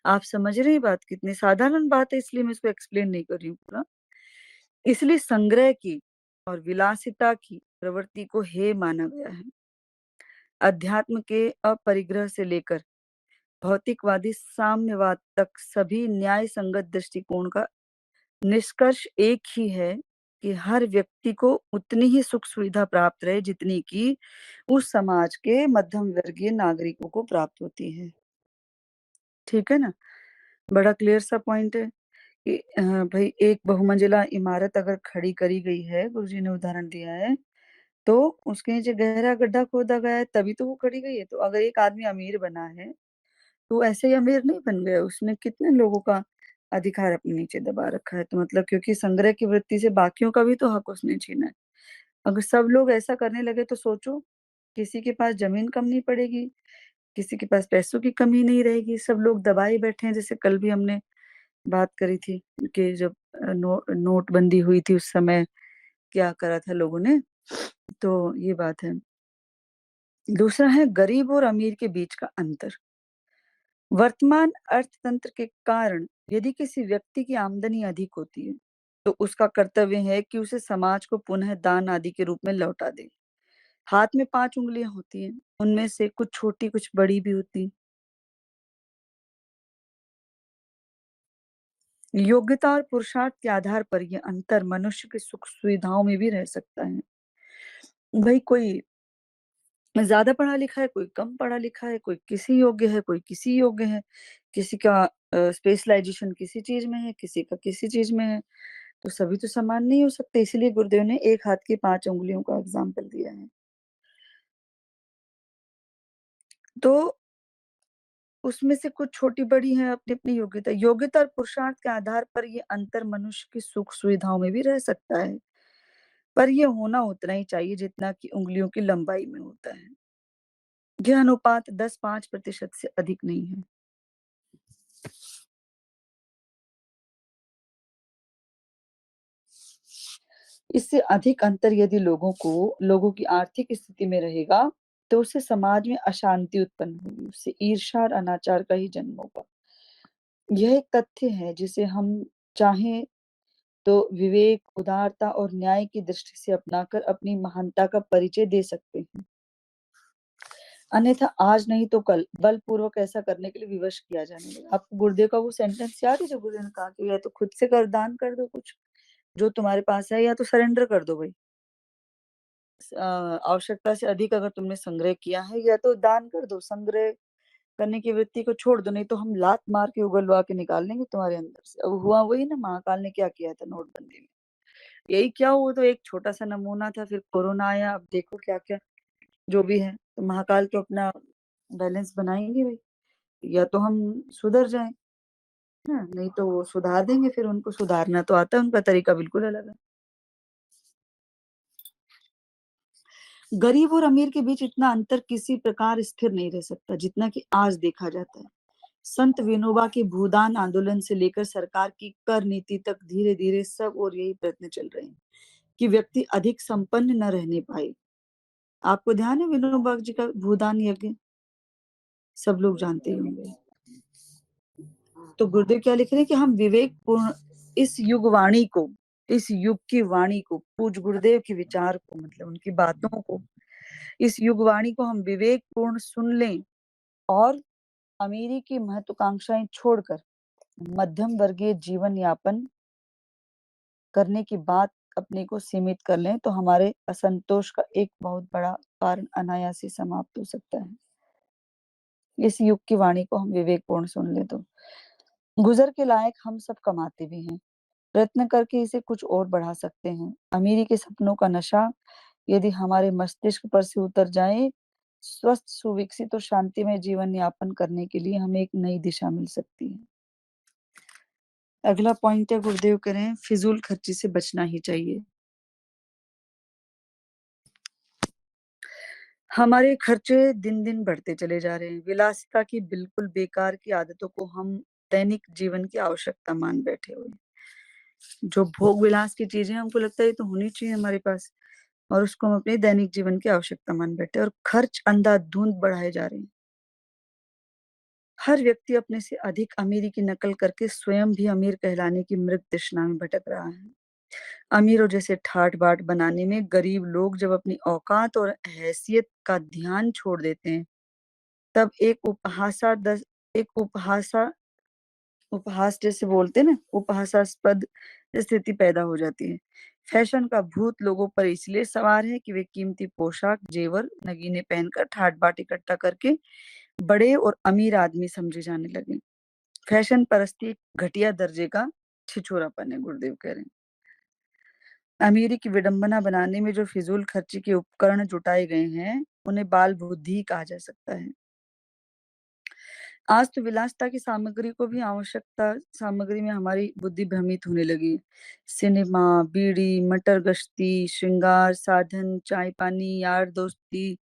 आप समझ रहे हैं बात कितनी साधारण बात है, इसलिए मैं इसको एक्सप्लेन नहीं कर रही हूँ पूरा। इसलिए संग्रह की और विलासिता की प्रवृत्ति को हेय माना गया है। अध्यात्म के अपरिग्रह से लेकर भौतिकवादी साम्यवाद तक सभी न्याय संगत दृष्टिकोण का निष्कर्ष एक ही है कि हर व्यक्ति को उतनी ही सुख सुविधा प्राप्त रहे जितनी कि उस समाज के मध्यम वर्गीय नागरिकों को प्राप्त होती है। ठीक है ना? बड़ा क्लियर सा पॉइंट है कि भाई एक बहुमंजिला इमारत अगर खड़ी करी गई है, गुरुजी ने उदाहरण दिया है, तो उसके नीचे गहरा गड्ढा खोदा गया है तभी तो वो खड़ी गई है। तो अगर एक आदमी अमीर बना है, तो ऐसे ही अमीर नहीं बन गया, उसने कितने लोगों का अधिकार अपने नीचे दबा रखा है। तो मतलब क्योंकि संग्रह की वृत्ति से बाकियों का भी तो हक उसने छीना है। अगर सब लोग ऐसा करने लगे तो सोचो, किसी के पास जमीन कम नहीं पड़ेगी, किसी के पास पैसों की कमी नहीं रहेगी, सब लोग दबाए बैठे हैं। जैसे कल भी हमने बात करी थी कि जब नोटबंदी हुई थी उस समय क्या करा था लोगों ने, तो ये बात है। दूसरा है गरीब और अमीर के बीच का अंतर। वर्तमान अर्थतंत्र के कारण यदि किसी व्यक्ति की आमदनी अधिक होती है, तो उसका कर्तव्य है कि उसे समाज को पुनः दान आदि के रूप में लौटा दे। हाथ में 5 उंगलियां होती हैं, उनमें से कुछ छोटी कुछ बड़ी भी होती। योग्यता और पुरुषार्थ के आधार पर यह अंतर मनुष्य की सुख सुविधाओं में भी रह सकता है। भाई कोई ज्यादा पढ़ा लिखा है, कोई कम पढ़ा लिखा है, कोई किसी योग्य है, कोई किसी योग्य है, किसी का स्पेशलाइजेशन किसी चीज में है, किसी का किसी चीज में है। तो सभी तो समान नहीं हो सकते, इसलिए गुरुदेव ने एक हाथ की 5 उंगलियों का एग्जाम्पल दिया है। तो उसमें से कुछ छोटी बड़ी है अपनी अपनी योग्यता, योग्यता और पुरुषार्थ के आधार पर ये अंतर मनुष्य की सुख सुविधाओं में भी रह सकता है, पर ये होना उतना ही चाहिए जितना कि उंगलियों की लंबाई में होता है। यह अनुपात 10-5% से अधिक नहीं है। इससे अधिक अंतर यदि लोगों की आर्थिक स्थिति में रहेगा, तो उससे समाज में अशांति उत्पन्न होगी, उससे ईर्ष्या और अनाचार का ही जन्म होगा। यह एक तथ्य है जिसे हम चाहें तो विवेक, उदारता और न्याय की दृष्टि से अपनाकर अपनी महानता का परिचय दे सकते हैं। अन्यथा आज नहीं तो कल बलपूर्वक ऐसा करने के लिए विवश किया जाने लगा। आपको गुरुदेव का वो सेंटेंस याद है जो गुरुदेव ने कहा कि या तो खुद से कर दान कर दो कुछ जो तुम्हारे पास है, या तो सरेंडर कर दो भाई। आवश्यकता से अधिक अगर तुमने संग्रह किया है, या तो दान कर दो, संग्रह करने की वृत्ति को छोड़ दो, नहीं तो हम लात मार के उगलवा के निकाल लेंगे तुम्हारे अंदर से। अब हुआ वही ना, महाकाल ने क्या किया था नोटबंदी में, यही क्या हुआ। तो एक छोटा सा नमूना था, फिर कोरोना आया, अब देखो क्या क्या जो भी है। तो महाकाल तो अपना बैलेंस बनाएंगे भाई, या तो हम सुधर जाएं ना, नहीं तो वो सुधार देंगे, फिर उनको सुधारना तो आता है, उनका तरीका बिल्कुल अलग है। गरीब और अमीर के बीच इतना अंतर किसी प्रकार स्थिर नहीं रह सकता जितना कि आज देखा जाता है। संत विनोबा के भूदान आंदोलन से लेकर सरकार की कर नीति तक धीरे धीरे सब और यही प्रयत्न चल रहे हैं कि व्यक्ति अधिक संपन्न न रहने पाए। आपको ध्यान है विनोबा जी का भूदान यज्ञ, सब लोग जानते ही होंगे। तो गुरुदेव क्या लिख रहे हैं कि हम विवेक पूर्ण इस युग वाणी को, इस युग की वाणी को, पूज गुरुदेव के विचार को, मतलब उनकी बातों को, इस युग वाणी को हम विवेक पूर्ण सुन लें और अमीरी की महत्वाकांक्षाएं छोड़कर मध्यम वर्गीय जीवन यापन करने की बात अपने को सीमित कर लें, तो हमारे असंतोष का एक बहुत बड़ा कारण अनायास ही समाप्त हो सकता है। इस युग की वाणी को हम विवेकपूर्ण सुन ले तो गुजर के लायक हम सब कमाते भी हैं, प्रयत्न करके इसे कुछ और बढ़ा सकते हैं। अमीरी के सपनों का नशा यदि हमारे मस्तिष्क पर से उतर जाए, स्वस्थ, सुविकसित और शांतिमय जीवन यापन करने के लिए हमें एक नई दिशा मिल सकती है। अगला पॉइंट है, गुरुदेव कह रहे हैं फिजूल खर्ची से बचना ही चाहिए। हमारे खर्चे दिन दिन बढ़ते चले जा रहे हैं। विलासिता की बिल्कुल बेकार की आदतों को हम दैनिक जीवन की आवश्यकता मान बैठे हुए हैं। जो भोग विलास की चीजें हमको लगता है ये तो होनी चाहिए हमारे पास, और उसको हम अपने दैनिक जीवन की आवश्यकता मान बैठे हैं, और खर्च अंधाधुंध बढ़ाए जा रहे हैं। हर व्यक्ति अपने से अधिक अमीरी की नकल करके स्वयं भी अमीर कहलाने की मृग तृष्णा में भटक रहा है। अमीरों जैसे ठाट बाट बनाने में गरीब लोग जब अपनी औकात और हैसियत का ध्यान छोड़ देते हैं, तब एक उपहास जैसे बोलते हैं ना, उपहासास्पद स्थिति पैदा हो जाती है। फैशन का भूत लोगों पर इसलिए सवार है कि वे कीमती पोशाक, जेवर, नगीने पहनकर ठाट बाट इकट्ठा करके बड़े और अमीर आदमी समझे जाने लगे। फैशन परस्ती एक घटिया दर्जे का छिछोरापन है, गुरुदेव कह रहे हैं। अमीरी की विडंबना बनाने में जो फिजूल खर्ची के उपकरण जुटाए गए हैं, उन्हें बाल बुद्धि कहा जा सकता है। आज तो विलासिता की सामग्री को भी आवश्यकता सामग्री में हमारी बुद्धि भ्रमित होने लगी है। सिनेमा, बीड़ी, मटर गश्ती, श्रृंगार साधन, चाय पानी, यार दोस्ती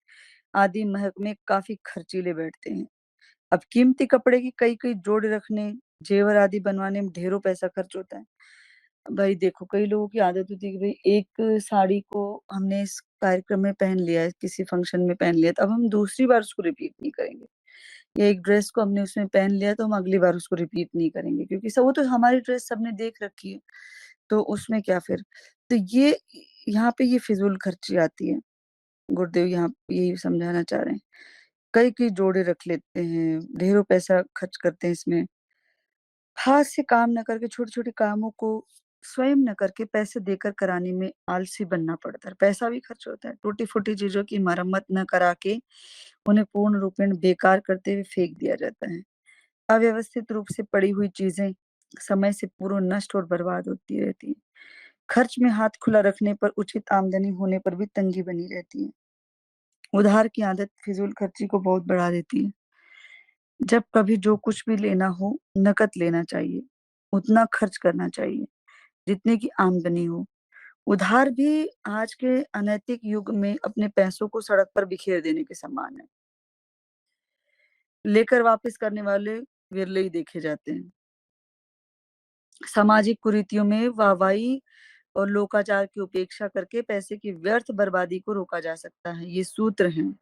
आदि महक में काफी खर्चीले बैठते हैं। अब कीमती कपड़े की कई कई जोड़ रखने, जेवर आदि बनवाने में ढेरों पैसा खर्च होता है। भाई देखो, कई लोगों की आदत होती है कि भाई एक साड़ी को हमने इस कार्यक्रम में पहन लिया है, किसी फंक्शन में पहन लिया, तो अब हम दूसरी बार उसको रिपीट नहीं करेंगे। या एक ड्रेस को हमने उसमें पहन लिया तो हम अगली बार उसको रिपीट नहीं करेंगे, क्योंकि सब वो तो हमारी ड्रेस सबने देख रखी है, तो उसमें क्या फिर। तो ये यहाँ पे ये फिजूल खर्ची आती है। गुरुदेव यहाँ यही समझाना चाह रहे हैं। कई कई जोड़े रख लेते हैं, ढेरों पैसा खर्च करते हैं इसमें। हाथ से काम न करके छोटे छोटे कामों को स्वयं न करके पैसे देकर कराने में आलसी बनना पड़ता है, पैसा भी खर्च होता है। टूटी फूटी चीजों की मरम्मत न करा के उन्हें पूर्ण रूपेण बेकार करते हुए फेंक दिया जाता है। अव्यवस्थित रूप से पड़ी हुई चीजें समय से पूर्व नष्ट और बर्बाद होती रहती हैं। खर्च में हाथ खुला रखने पर उचित आमदनी होने पर भी तंगी बनी रहती है। उधार की आदत फिजूल खर्ची को बहुत बढ़ा देती है। जब कभी जो कुछ भी लेना हो, नकद लेना चाहिए, उतना खर्च करना चाहिए जितने की आमदनी हो। उधार भी आज के अनैतिक युग में अपने पैसों को सड़क पर बिखेर देने के समान है। लेकर वापस करने वाले विरले ही देखे जाते हैं। सामाजिक कुरीतियों में वाहवाही और लोकाचार की उपेक्षा करके पैसे की व्यर्थ बर्बादी को रोका जा सकता है। ये सूत्र हैं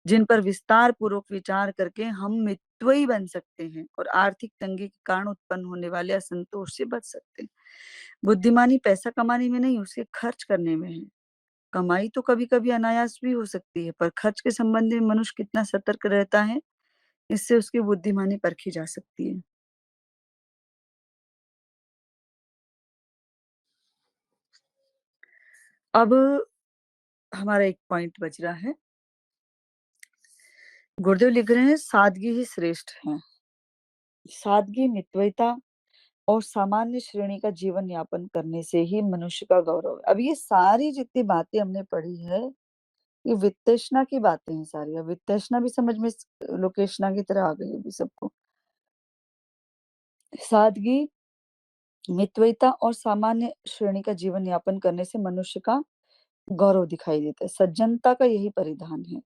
जिन पर विस्तार पूर्वक विचार करके हम मितव्ययी बन सकते हैं और आर्थिक तंगी के कारण उत्पन्न होने वाले असंतोष से बच सकते हैं। बुद्धिमानी पैसा कमाने में नहीं, उसे खर्च करने में है। कमाई तो कभी कभी अनायास भी हो सकती है, पर खर्च के संबंध में मनुष्य कितना सतर्क रहता है, इससे उसकी बुद्धिमानी परखी जा सकती है। अब हमारा एक पॉइंट बच रहा है। गुरुदेव लिख रहे हैं सादगी ही श्रेष्ठ है। सादगी, मितव्ययिता और सामान्य श्रेणी का जीवन यापन करने से ही मनुष्य का गौरव है। अब ये सारी जितनी बातें हमने पढ़ी है, ये वित्तषणा की बातें हैं सारी। अब वित्तषणा भी समझ में लोकेशना की तरह आ गई अभी सबको। सादगी, मितव्ययिता और सामान्य श्रेणी का जीवन यापन करने से मनुष्य का गौरव दिखाई देता है। सज्जनता का यही परिधान है।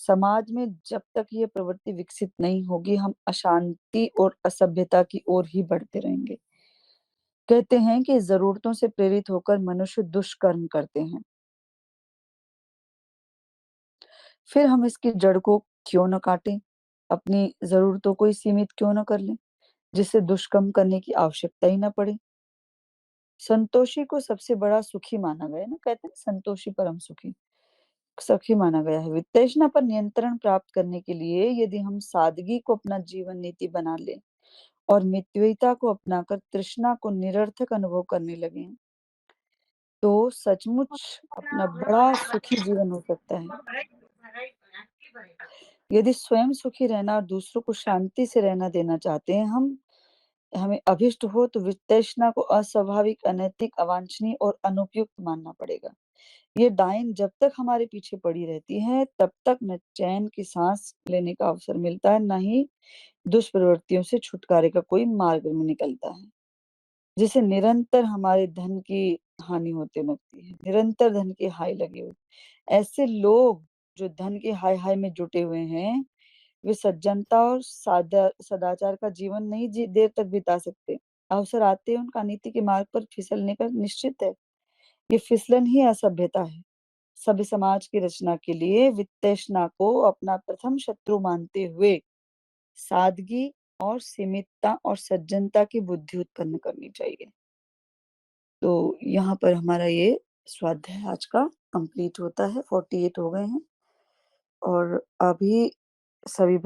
समाज में जब तक ये प्रवृत्ति विकसित नहीं होगी, हम अशांति और असभ्यता की ओर ही बढ़ते रहेंगे। कहते हैं कि जरूरतों से प्रेरित होकर मनुष्य दुष्कर्म करते हैं, फिर हम इसकी जड़ को क्यों न काटें, अपनी जरूरतों को ही सीमित क्यों न कर लें, जिससे दुष्कर्म करने की आवश्यकता ही न पड़े। संतोषी को सबसे बड़ा सुखी माना गया है ना, कहते हैं संतोषी परम सुखी सखी माना गया है। वित्तषणा पर नियंत्रण प्राप्त करने के लिए यदि हम सादगी को अपना जीवन नीति बना लें और मितव्ययिता को अपनाकर तृष्णा को निरर्थक अनुभव करने लगे, तो सचमुच अपना बड़ा सुखी जीवन हो सकता है। यदि स्वयं सुखी रहना और दूसरों को शांति से रहना देना चाहते हैं हम, हमें अभिष्ट हो तो वितृष्णा को अस्वाभाविक, अनैतिक, अवांछनीय और अनुपयुक्त मानना पड़ेगा। ये डायन जब तक हमारे पीछे पड़ी रहती है, तब तक न चैन की सांस लेने का अवसर मिलता है, न ही दुष्प्रवृत्तियों से छुटकारे का कोई मार्ग में निकलता है। जिससे निरंतर हमारे धन की हानि होते लगती है, निरंतर धन की हाय लगी हुई। ऐसे लोग जो धन की हाय-हाय में जुटे हुए हैं, वे सज्जनता और सदाचार का जीवन नहीं देर तक बिता सकते। अवसर आते ही उनका नीति के मार्ग पर फिसलने का निश्चित है। ये फिसलन ही असभ्यता है। सभ्य समाज की रचना के लिए वित्ततृष्णा को अपना प्रथम शत्रु मानते हुए सादगी और सीमितता और सज्जनता की बुद्धि उत्पन्न करनी चाहिए। तो यहाँ पर हमारा ये स्वाध्याय आज का कंप्लीट होता है, 48 हो गए हैं और अभी सभी